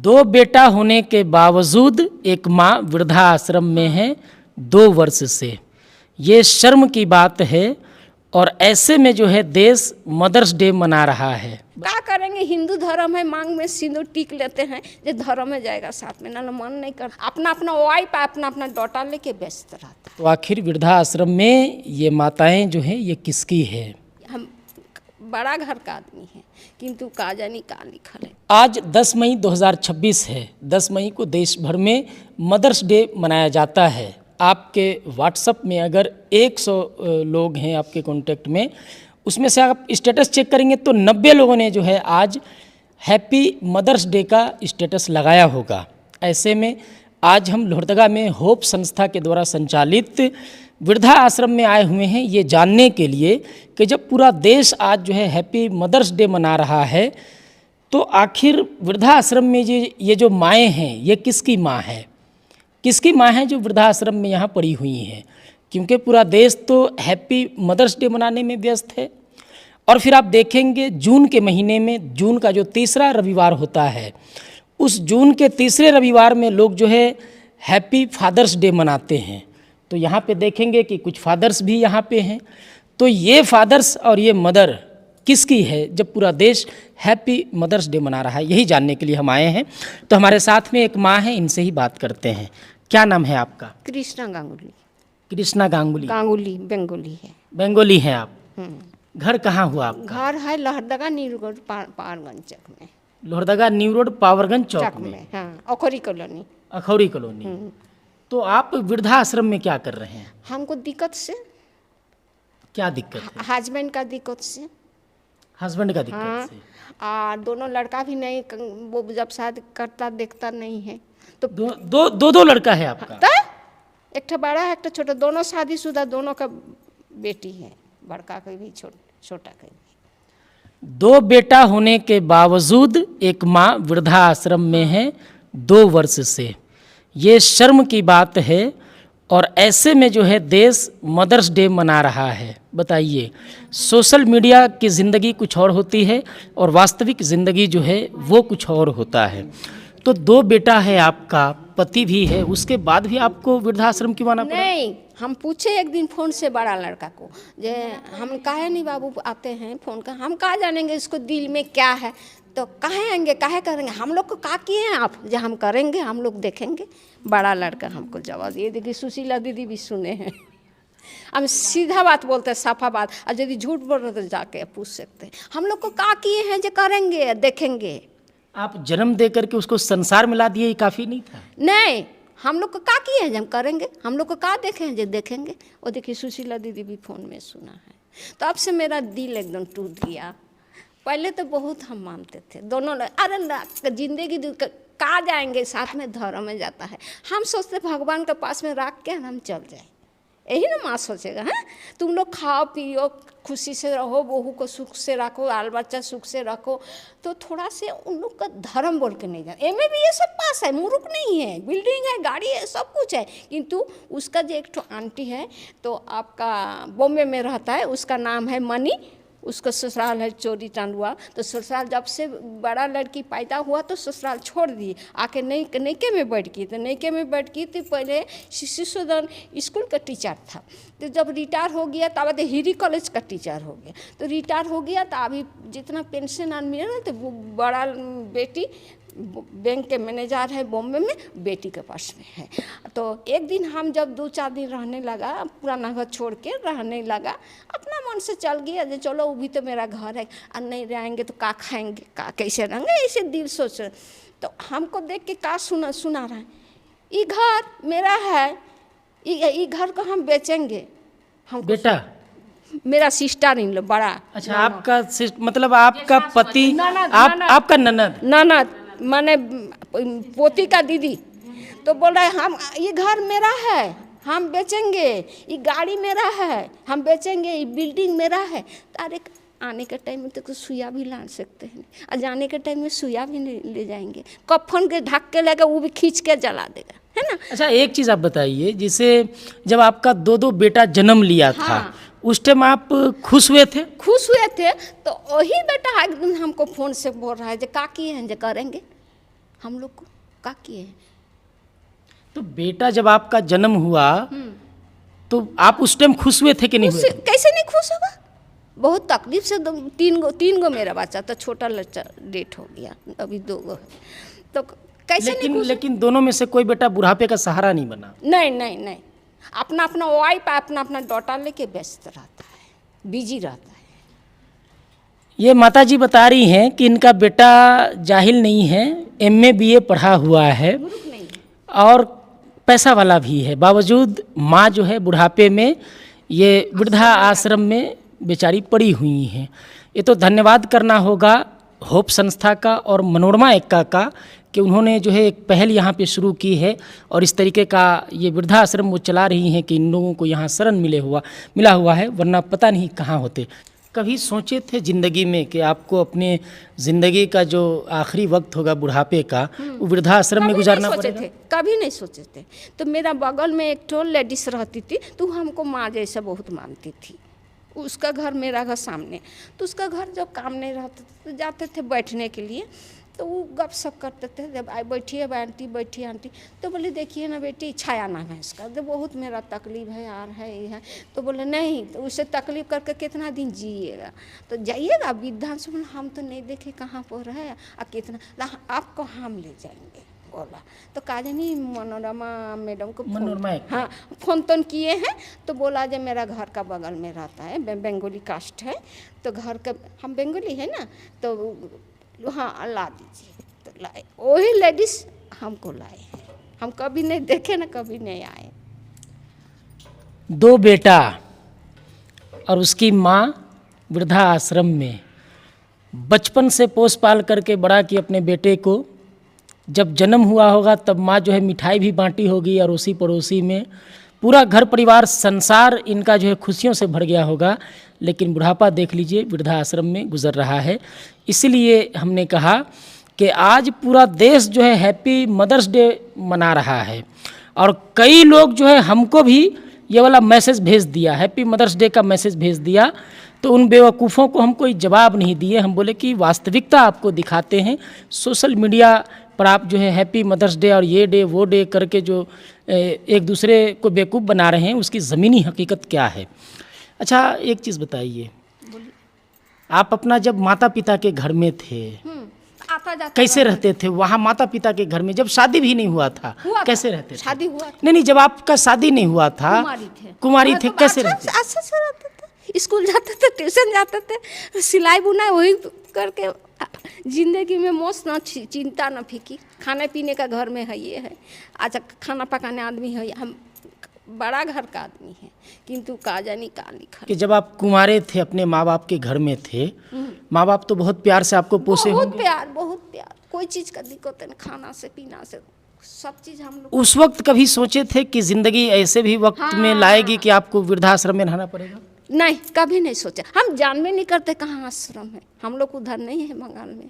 दो बेटा होने के बावजूद एक माँ वृद्धाश्रम में है 2 वर्ष से। ये शर्म की बात है और ऐसे में जो है देश मदर्स डे मना रहा है। क्या करेंगे, हिंदू धर्म है, मांग में सिंदूर टीक लेते हैं, जो धर्म में जाएगा साथ में ना, मन नहीं कर, अपना अपना वाइफ अपना अपना डॉटर लेके व्यस्त रहता। तो आखिर वृद्धाश्रम में ये माताएं जो हैं ये किसकी है? हम बड़ा घर का आदमी है, किंतु का जानी का लिखल है। आज 10 मई 2026 है। 10 मई को देश भर में मदर्स डे मनाया जाता है। आपके व्हाट्सएप में अगर 100 लोग हैं आपके कांटेक्ट में, उसमें से आप स्टेटस चेक करेंगे तो 90 लोगों ने जो है आज हैप्पी मदर्स डे का स्टेटस लगाया होगा। ऐसे में आज हम लोहरदगा में होप संस्था के द्वारा संचालित वृद्धा आश्रम में आए हुए हैं ये जानने के लिए कि जब पूरा देश आज जो है हैप्पी मदर्स डे मना रहा है तो आखिर वृद्धा आश्रम में ये जो माएँ हैं ये किसकी माँ है, किसकी माँ है जो वृद्धाश्रम में यहाँ पड़ी हुई हैं? क्योंकि पूरा देश तो हैप्पी मदर्स डे मनाने में व्यस्त है। और फिर आप देखेंगे जून के महीने में, जून का जो तीसरा रविवार होता है, उस जून के तीसरे रविवार में लोग जो है हैप्पी फादर्स डे मनाते हैं। तो यहाँ पे देखेंगे कि कुछ फादर्स भी यहाँ पे हैं। तो ये फादर्स और ये मदर किसकी है जब पूरा देश हैप्पी मदर्स डे मना रहा है? यही जानने के लिए हम आए हैं। तो हमारे साथ में एक माँ है, इनसे ही बात करते हैं। क्या नाम है आपका? कृष्णा गांगुली। कृष्णा गांगुली। गांगुली बंगाली है। बंगाली हैं आप? घर कहाँ हुआ आपका? घर है लोहरदगा न्यू रोड पावरगंज चौक में। लोहरदगा न्यू रोड पावरगंज चौक में? हाँ, अखौरी कॉलोनी। अखौरी कॉलोनी। तो आप वृद्धाश्रम में क्या कर रहे हैं? हमको दिक्कत से। क्या दिक्कत है? हस्बैंड का दिक्कत से। हस्बैंड का दिक्कत हाँ, से? और दोनों लड़का भी नहीं, वो जब शादी करता देखता नहीं है तो दो लड़का है आपका? एक ठो बड़ा है, एक ठो छोटा, दोनों शादीशुदा, दोनों का बेटी है, बड़का का भी छोटा का भी। 2 बेटा होने के बावजूद एक माँ वृद्धाश्रम में है 2 वर्ष से। ये शर्म की बात है और ऐसे में जो है देश मदर्स डे मना रहा है। बताइए, सोशल मीडिया की ज़िंदगी कुछ और होती है और वास्तविक ज़िंदगी जो है वो कुछ और होता है। तो 2 बेटा है आपका, पति भी है, उसके बाद भी आपको वृद्धाश्रम क्यों आना पड़ा? नहीं, हम पूछे एक दिन फ़ोन से बड़ा लड़का को, जे हम काहे नहीं बाबू आते हैं फ़ोन का, हम कहाँ जानेंगे इसको दिल में क्या है, तो काहे आएंगे, काहे करेंगे, हम लोग को का किए हैं आप, जो हम करेंगे हम लोग देखेंगे। बड़ा लड़का हमको जवाब दिए। देखिए सुशीला दीदी भी सुने हैं। हम सीधा बात बोलते हैं, साफा बात, और यदि झूठ बोल रहे तो जाके पूछ सकते हैं। हम लोग को का किए हैं जो करेंगे देखेंगे। आप जन्म दे करके उसको संसार में ला दिए, ये काफ़ी नहीं था? नहीं, हम लोग को का किए हैं जो हम करेंगे, हम लोग को का देखे हैं जो देखेंगे। और देखिए सुशीला दीदी भी फ़ोन में सुना है। तो अब से मेरा दिल एकदम टूट गया। पहले तो बहुत हम मानते थे दोनों, अरे जिंदगी का जाएंगे साथ में, धर्म में जाता है। हम सोचते भगवान के पास में रख के हम चल जाए, यही ना माँ सोचेगा। है तुम लोग खाओ पियो, खुशी से रहो, बहू को सुख से रखो, बाल बच्चा सुख से रखो, तो थोड़ा से उन लोग का धर्म बोल के नहीं जाए। एमे भी ये सब पास है, मुरुख नहीं है, बिल्डिंग है, गाड़ी है, सब कुछ है। किंतु उसका जो एक ठो आंटी है तो आपका बॉम्बे में रहता है, उसका नाम है मनी, उसका ससुराल है चोरी टांडुआ। तो ससुराल जब से बड़ा लड़की पैदा हुआ तो ससुराल छोड़ दी, आके नैके में बैठ गई। तो नैके में बैठ गई तो पहले शिशु सदन स्कूल का टीचर था, तो जब रिटायर हो गया तब हिरी कॉलेज का टीचर हो गया। तो रिटायर हो गया तो अभी जितना पेंशन आन मिले ना, तो वो बड़ा बेटी बैंक के मैनेजर है बॉम्बे में, बेटी के पास में है। तो एक दिन हम जब 2-4 दिन रहने लगा, पुराना घर छोड़ के रहने लगा, अपना मन से चल गया जो चलो वो भी तो मेरा घर है, और नहीं रहेंगे तो का खाएंगे, का कैसे रहेंगे, ऐसे दिल सोच। तो हमको देख के का सुना रहा है, ये घर मेरा है, ये घर को हम बेचेंगे। हम बेटा मेरा सिस्टर इन लो बड़ा। अच्छा, आपका मतलब आपका पति, आपका ननद माने पोती का दीदी। तो बोल रहा है हम, ये घर मेरा है, हम बेचेंगे, ये गाड़ी मेरा है, हम बेचेंगे, ये बिल्डिंग मेरा है। अरे आने के टाइम में तो कुछ सुइया भी ला सकते हैं, और जाने के टाइम में सुइया भी ले जाएंगे, कफन के ढक के लेगा, वो भी खींच के जला देगा, है ना। अच्छा, एक चीज़ आप बताइए, जैसे जब आपका 2 बेटा जन्म लिया था, हाँ, उस टाइम आप खुश हुए थे? खुश हुए थे। तो वही बेटा एक दिन हमको फ़ोन से बोल रहा है जो का किए हैं जो करेंगे। हम लोग को का किए हैं। तो बेटा जब आपका जन्म हुआ तो आप उस टाइम खुश हुए थे कि नहीं हुए? कैसे नहीं खुश होगा, बहुत तकलीफ से तीन गो मेरा बच्चा था, छोटा लच्चा डेट हो गया, अभी 2 गो है, तो कैसे नहीं खुश। लेकिन दोनों में से कोई बेटा बुढ़ापे का सहारा नहीं बना? नहीं, अपना अपना वाइफ अपना अपना डॉटा लेके व्यस्त रहता है, बिजी रहता है। ये माताजी बता रही हैं कि इनका बेटा जाहिल नहीं है, MA BA पढ़ा हुआ है नहीं। और पैसा वाला भी है, बावजूद माँ जो है बुढ़ापे में ये वृद्धा आश्रम में बेचारी पड़ी हुई हैं। ये तो धन्यवाद करना होगा होप संस्था का और मनोरमा एक्का का कि उन्होंने जो है एक पहल यहाँ पे शुरू की है और इस तरीके का ये वृद्धाश्रम वो चला रही हैं कि इन लोगों को यहाँ शरण मिला हुआ है, वरना पता नहीं कहाँ होते। कभी सोचे थे ज़िंदगी में कि आपको अपने ज़िंदगी का जो आखिरी वक्त होगा बुढ़ापे का वो वृद्धाश्रम में गुजारना पड़ेगा? कभी नहीं सोचे थे। तो मेरा बगल में एक ठो लेडीज रहती थी, तो हमको माँ जैसा बहुत मानती थी। उसका घर मेरा घर सामने, तो उसका घर जब काम नहीं रहता तो जाते थे बैठने के लिए, तो वो गपशप करते थे, जब बैठिए आंटी, बैठिए आंटी, तो बोले देखिए ना बेटी, छाया नाम है इसका, तो बहुत मेरा तकलीफ है यार, है ये है, तो बोले नहीं, तो उसे तकलीफ करके कितना दिन जिएगा, तो जाइएगा वृद्धाश्रम, हम तो नहीं देखे कहाँ पर है और कितना, आपको हम ले जाएंगे बोला। तो काजनी मनोरमा मैडम को हाँ फोन किए हैं, तो बोला जो मेरा घर का बगल में रहता है, बंगाली कास्ट है, तो घर का हम बंगाली है ना, तो हाँ ला दीजिए, तो लाए, वही लेडीज हमको लाए हैं, हम कभी नहीं देखे ना कभी नहीं आए। 2 बेटा और उसकी माँ वृद्धा आश्रम में, बचपन से पोस पाल करके बड़ा कि अपने बेटे को जब जन्म हुआ होगा तब माँ जो है मिठाई भी बांटी होगी और उसी पड़ोसी में पूरा घर परिवार संसार इनका जो है खुशियों से भर गया होगा। लेकिन बुढ़ापा देख लीजिए वृद्धा आश्रम में गुजर रहा है। इसलिए हमने कहा कि आज पूरा देश जो है हैप्पी मदर्स डे मना रहा है और कई लोग जो है हमको भी ये वाला मैसेज भेज दिया, हैप्पी मदर्स डे का मैसेज भेज दिया। तो उन बेवकूफ़ों को हम कोई जवाब नहीं दिए, हम बोले कि वास्तविकता आपको दिखाते हैं। सोशल मीडिया पर आप जो है हैप्पी मदर्स डे और ये डे वो डे करके जो एक दूसरे को बेवकूफ़ बना रहे हैं, उसकी ज़मीनी हकीकत क्या है। अच्छा एक चीज़ बताइए, आप अपना जब माता पिता के घर में थे कैसे रहते थे वहाँ? माता पिता के घर में जब शादी भी नहीं हुआ था कैसे रहते थे? शादी हुआ नहीं, जब आपका शादी नहीं हुआ था कुमारी थे, कैसे रहते? अच्छा से रहते थे, स्कूल जाते थे, ट्यूशन जाते थे, सिलाई बुनाई वही करके जिंदगी में मौज ना, चिंता ना फिकी, खाने पीने का घर में है ये है। अच्छा खाना पकाने आदमी है, हम बड़ा घर का आदमी है, किंतु का जानी का लिखा कि जब आप कुंवारे थे अपने माँ बाप के घर में थे, माँ बाप तो बहुत प्यार से आपको पोसे होंगे? बहुत प्यार, कोई चीज़ का दिक्कत नहीं, खाना से पीना से सब चीज़ हम लोग। उस वक्त कभी सोचे थे कि ज़िंदगी ऐसे भी वक्त में लाएगी कि आपको वृद्धाश्रम में रहना पड़ेगा? नहीं, कभी नहीं सोचा, हम जानबे नहीं करते कहाँ आश्रम है, हम लोग उधर नहीं है बंगाल में।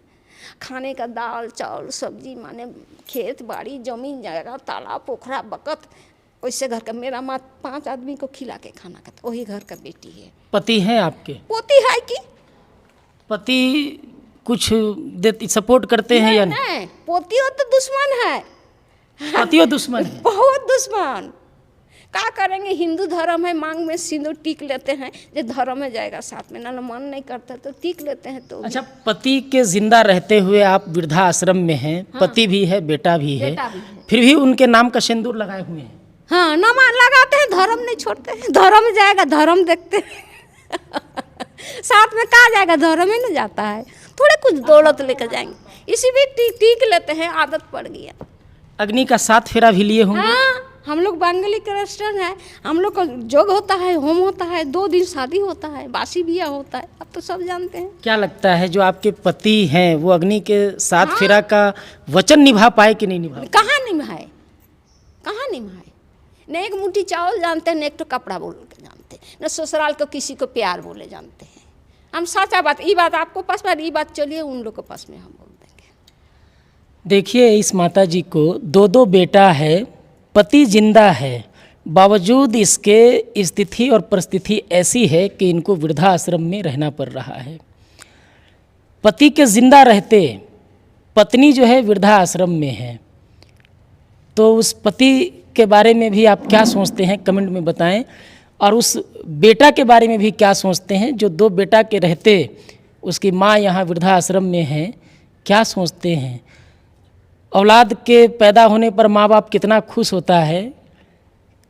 खाने का दाल चावल सब्जी, माने खेत बाड़ी जमीन जगह तालाब पोखरा बकत, वैसे घर का। मेरा माँ 5 आदमी को खिला के खाना खाता, वही घर का बेटी है। पति है आपके? पोती है कि पति कुछ सपोर्ट करते हैं या नहीं? पोती हो तो दुश्मन है, पति हो दुश्मन है, बहुत दुश्मन। क्या करेंगे, हिंदू धर्म है, मांग में सिंदूर टीक लेते हैं, जो धर्म में जाएगा साथ में, ना मन नहीं करता तो टीक लेते हैं। तो अच्छा, पति के जिंदा रहते हुए आप वृद्धा आश्रम में हैं, हाँ। पति भी है, बेटा भी है, फिर भी उनके नाम का सिंदूर लगाए हुए हैं? हाँ, नाम लगाते हैं, धर्म नहीं छोड़ते हैं, धर्म में जाएगा धर्म देखते हैं साथ में कहा जाएगा, धर्म में नहीं जाता है, थोड़े कुछ दौलत लेकर जाएंगे, इसी भी टीक लेते हैं, आदत पड़ गया। अग्नि का 7 फेरा भी लिए होंगे? हाँ, हम लोग बंगाली क्रिश्चियन है, हम लोग का जोग होता है, होम होता है, 2 दिन शादी होता है, बासी बिया होता है, अब तो सब जानते हैं। क्या लगता है जो आपके पति हैं वो अग्नि के 7 फेरा का वचन निभा पाए कि नहीं निभा? कहाँ निभाए, कहाँ निभाए? न एक मुट्ठी चावल जानते हैं, न एक तो कपड़ा बोल के जानते हैं, न ससुराल को किसी को प्यार बोले जानते हैं। हम सच्चा बात, ये बात आपको पास में, ये बात चलिए उन लोग के पास में हम बोल देंगे। देखिए इस माता जी को 2 बेटा है, पति जिंदा है, बावजूद इसके स्थिति और परिस्थिति ऐसी है कि इनको वृद्धाश्रम में रहना पड़ रहा है। पति के जिंदा रहते पत्नी जो है वृद्धाश्रम में है, तो उस पति के बारे में भी आप क्या सोचते हैं कमेंट में बताएं, और उस बेटा के बारे में भी क्या सोचते हैं जो 2 बेटा के रहते उसकी माँ यहाँ वृद्धाश्रम में है, क्या सोचते हैं। औलाद के पैदा होने पर माँ बाप कितना खुश होता है,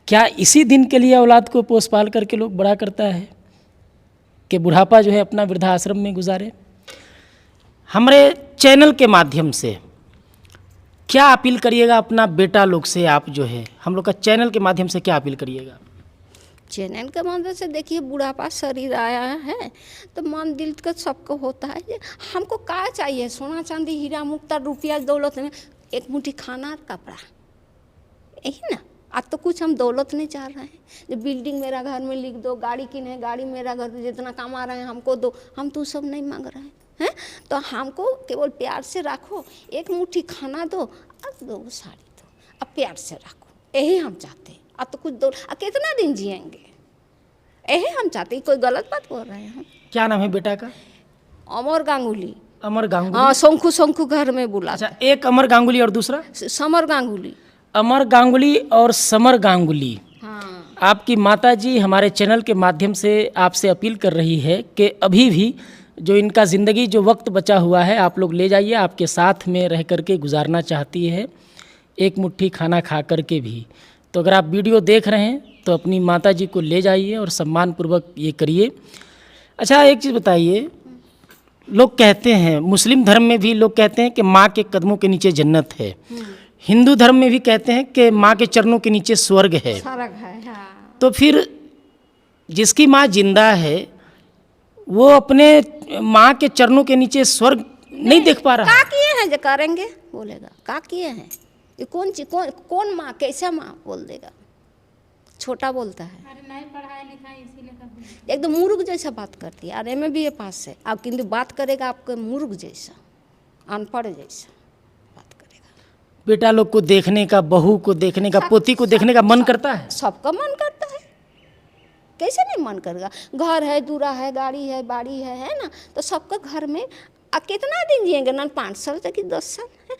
क्या इसी दिन के लिए औलाद को पोस पाल करके लोग बड़ा करता है कि बुढ़ापा जो है अपना वृद्धाश्रम में गुजारे। हमारे चैनल के माध्यम से क्या अपील करिएगा अपना बेटा लोग से, आप जो है हम लोग का चैनल के माध्यम से क्या अपील करिएगा। चैनल के माध्यम से देखिए, बुढ़ापा शरीर आया है तो मन दिल का सबको होता है कि हमको क्या चाहिए, सोना चांदी हीरा मुक्ता रुपया दौलत में, एक मुट्ठी खाना और कपड़ा, यही ना। आज तो कुछ हम दौलत नहीं चाह रहे हैं, जो बिल्डिंग मेरा घर में लिख दो, गाड़ी किने गाड़ी मेरा घर, जितना कमा रहे हैं हमको दो, हम तो सब नहीं मांग रहे हैं। तो हमको केवल प्यार से रखो, एक मुट्ठी खाना दो और 2 साड़ी दो, अब प्यार से रखो, यही हम चाहते हैं। अब तो कुछ दो, कितना दिन जिएंगे, यही हम चाहते हैं। कोई गलत बात बोल रहे हैं हम। क्या नाम है बेटा का। अमर गांगुली। अमर गांगुली। हाँ, शंखु घर में बुला। अच्छा, एक अमर गांगुली और दूसरा समर गांगुली। अमर गांगुली और समर गांगुली। हाँ। आपकी माताजी हमारे चैनल के माध्यम से आपसे अपील कर रही है कि अभी भी जो इनका ज़िंदगी जो वक्त बचा हुआ है आप लोग ले जाइए, आपके साथ में रह करके गुजारना चाहती है, एक मुट्ठी खाना खा करके भी। तो अगर आप वीडियो देख रहे हैं तो अपनी माताजी को ले जाइए और सम्मानपूर्वक ये करिए। अच्छा, एक चीज़ बताइए, लोग कहते हैं मुस्लिम धर्म में भी लोग कहते हैं कि माँ के कदमों के नीचे जन्नत है, हिंदू धर्म में भी कहते हैं कि माँ के चरणों के नीचे स्वर्ग है। हाँ। तो फिर जिसकी माँ जिंदा है वो अपने माँ के चरणों के नीचे स्वर्ग नहीं देख पा रहा। क्या किए हैं जो करेंगे, बोलेगा क्या किए हैं, ये कौन चीज, कौन माँ, कैसा माँ बोल देगा, छोटा बोलता है। अरे नहीं पढ़ाई लिखाई इसीलिए एकदम मूर्ख जैसा बात करती है। अरे में भी ये पास है, अब किंतु बात करेगा आपके मूर्ख जैसा, अनपढ़ जैसा बात करेगा। बेटा लोग को देखने का, बहू को देखने का, पोती को देखने का मन करता है। सबका मन करता है, कैसे नहीं मन करेगा। घर है, दूरा है, गाड़ी है, बाड़ी है ना, तो सबका घर में। अब कितना दिन जिएंगे ना, 5 साल तक कि 10 साल है।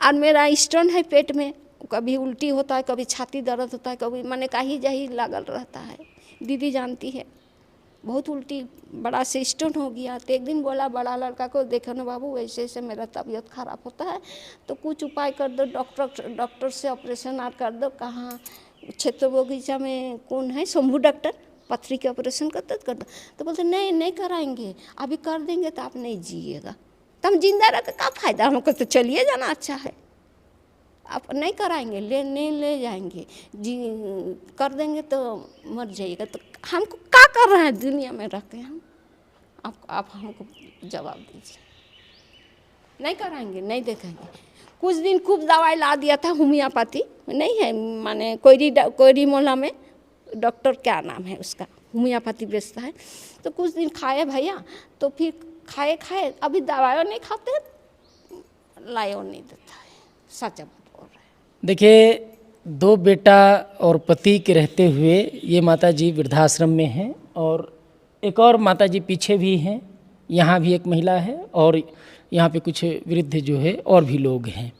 और मेरा स्टोन है पेट में, कभी उल्टी होता है, कभी छाती दर्द होता है, कभी मैंने काही जही लागल रहता है। दीदी जानती है, बहुत उल्टी बड़ा से स्टोन हो गया। तो एक दिन बोला बड़ा लड़का को, देखो ना बाबू ऐसे ऐसे मेरा तबीयत खराब होता है, तो कुछ उपाय कर दो, डॉक्टर से ऑपरेशन आर कर दो। कहाँ क्षेत्र बगीचा में कौन है, शंभू डॉक्टर, पथरी के ऑपरेशन कर दो। तो बोलते नहीं नहीं कराएंगे, अभी कर देंगे तो आप नहीं जिएगा, तो हम जिंदा रह का फायदा, हमको तो चलिए जाना अच्छा है। आप नहीं कराएंगे, नहीं ले जाएंगे, जी कर देंगे तो मर जाइएगा। तो हमको क्या कर रहे हैं दुनिया में रह के हम, आप हमको जवाब दीजिए। नहीं कराएंगे, नहीं देखेंगे। कुछ दिन खूब दवाई ला दिया था, होम्योपैथी नहीं है, माने कोयरी मोहल्ला में डॉक्टर क्या नाम है उसका, होम्योपैथी बेचता है। तो कुछ दिन खाए भैया, तो फिर खाए अभी दवाइयों नहीं खाते, लायो नहीं देता है, सच बोल रहे हैं। देखिए, 2 बेटा और पति के रहते हुए ये माताजी वृद्धाश्रम में हैं, और एक और माताजी पीछे भी हैं, यहाँ भी एक महिला है, और यहाँ पे कुछ वृद्ध जो है और भी लोग हैं।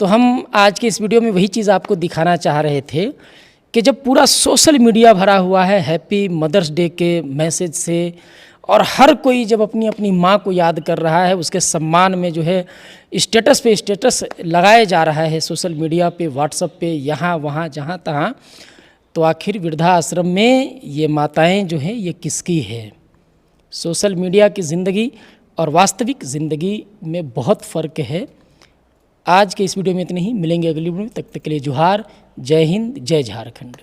तो हम आज के इस वीडियो में वही चीज़ आपको दिखाना चाह रहे थे कि जब पूरा सोशल मीडिया भरा हुआ है हैप्पी मदर्स डे के मैसेज से, और हर कोई जब अपनी अपनी माँ को याद कर रहा है, उसके सम्मान में जो है स्टेटस पे स्टेटस लगाया जा रहा है सोशल मीडिया पे, व्हाट्सएप पे, यहाँ वहाँ जहाँ तहाँ, तो आखिर वृद्धाश्रम में ये माताएं जो हैं ये किसकी है। सोशल मीडिया की ज़िंदगी और वास्तविक ज़िंदगी में बहुत फ़र्क है। आज के इस वीडियो में इतने ही, मिलेंगे अगली वीडियो में, तब तक के लिए जोहार, जय हिंद, जय झारखंड।